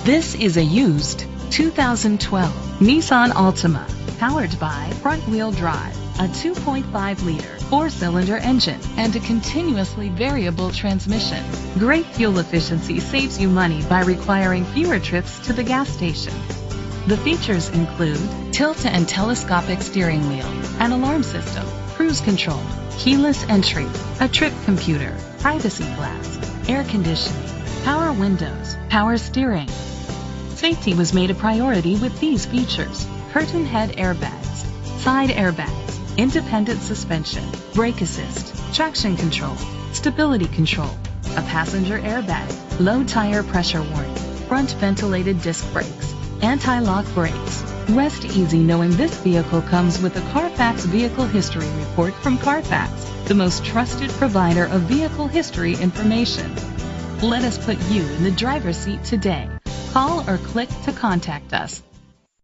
This is a used 2012 Nissan Altima, powered by front-wheel drive, a 2.5-liter four-cylinder engine, and a continuously variable transmission. Great fuel efficiency saves you money by requiring fewer trips to the gas station. The features include tilt and telescopic steering wheel, an alarm system, cruise control, keyless entry, a trip computer, privacy glass, air conditioning, power windows, power steering. Safety was made a priority with these features: curtain head airbags, side airbags, independent suspension, brake assist, traction control, stability control, a passenger airbag, low tire pressure warning, front ventilated disc brakes, anti-lock brakes. Rest easy knowing this vehicle comes with a Carfax Vehicle History Report from Carfax, the most trusted provider of vehicle history information. Let us put you in the driver's seat today. Call or click to contact us.